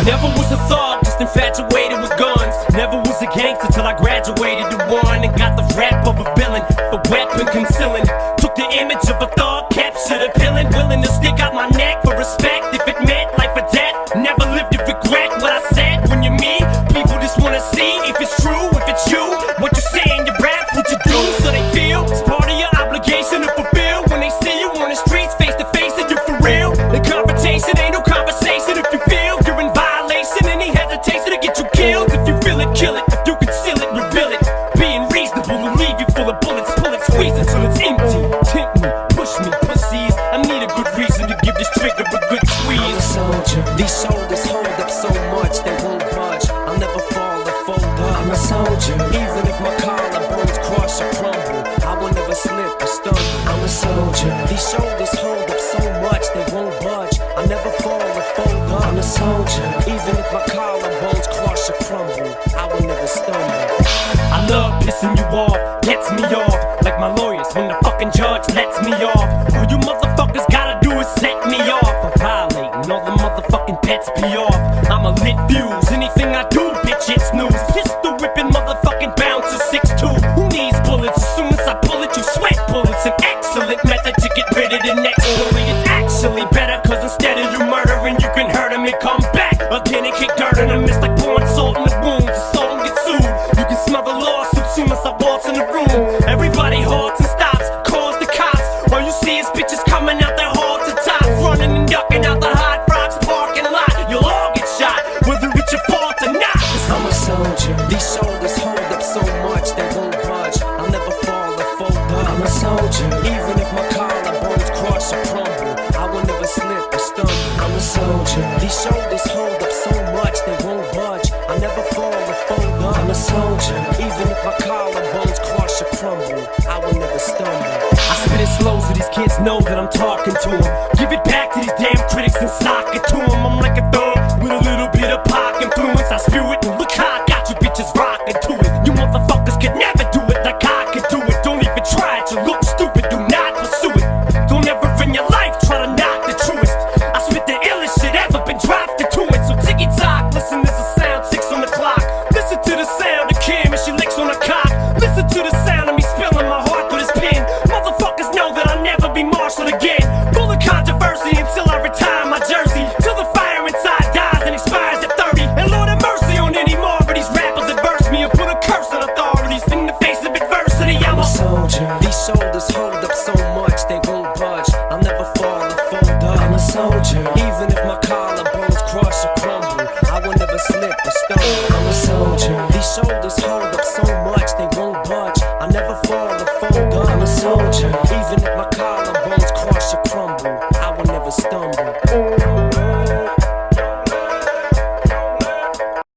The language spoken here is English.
Never was a thug, just infatuated with guns. Never was a gangster till I graduated to one and got the rap of a villain, a weapon concealing. Took the image of a thug, captured a villain, willing to stick out my neck for respect if it meant life or death. Never lived to regret what I said. When you're me, people just wanna see if it's true, if it's you. What you say in your rap, what you do, so they feel it's part of your obligation to fulfill. When they see you on the streets, face to face, and you're for real. The confrontation ain't no conversation. If you feel you're in violation, any hesitation to get you killed. If you feel it, kill it. If you conceal it, reveal it. Being reasonable will leave you full of bullets. Pull it, squeeze it till it's empty. Tempt me, push me, pussies. I need a good reason to give this trigger a good squeeze. I'm a soldier. These shoulders hold up so much they won't budge. I'll never fall or fold up. I'm a soldier. Even if my collarbones crush or crumble, I will never slip or stumble. I'm a soldier. These shoulders hold up so much they won't budge. I'll never fall or fold up. I'm a soldier. Even if my collarbones crush or crumble, I will never stumble. I love pissing you off, gets me off. Like my lawyers when the fucking judge lets me off. All you motherfuckers gotta do is set me off. I'm violating all the motherfucking bets be off. I'm a lit fuse, anything I do, bitch, it's news. Pistol whipping motherfucking bouncer 6'2". Who needs bullets? As soon as I pull it, you sweat bullets. An excellent method to get rid of the next bully. It's actually better, cause instead of you murdering, you can hurt him and come back again and kick dirt in him. It's like pouring salt in the wounds, the song gets sued. You can smell the lawsuit soon as I waltz in the room. Everybody halts and stops, calls the cops. All you see is bitches coming out their halls to tops, running and ducking out the Hot Rocks parking lot. You'll all get shot, whether it's your fault or not. Cause I'm a soldier. These shoulders hold up so much they won't budge. I'll never fall or fold up. I'm a soldier. Even if my collarbones crush or crumble, I will never slip or stumble. I'm a soldier. These shoulders hold up so much they won't budge. I'll never fall or fold up. I'm a soldier. Even if my collarbones crush or crumble, I will never stumble. I spit it slow so these kids know that I'm talking to them. Give it back to these damn critics and sock it to them. I'm like a thug with a little bit of pop influence. I spew it and look how I got you bitches rocking to it. You motherfuckers could never do it like I could do it. Don't even try it, you look stupid, do not pursue it. Don't ever in your life try to knock the truest. I spit the illest shit ever been dropped into it. So ticky tock, listen, there's a sound 6 on the clock. Listen to the sound of Kim as she licks on the cock. Listen to the sound of me spilling my heart through this pen. Motherfuckers know that I'll never be marshaled again. Full of controversy until I retire my jersey. Till the fire inside dies and expires at 30. And Lord have mercy on any more of these rappers that verse me and put a curse on authorities in the face of adversity. I'm a soldier. These shoulders hold up so much they won't budge. I'll never fall or fold up. I'm a soldier. Even if my collarbones crush or crumble, I will never slip or stumble. I'm a soldier. These shoulders hold up so much they won't budge. I'll never fall or fold up. I'm a soldier. Even if my collarbones crush or crumble, I will never stumble.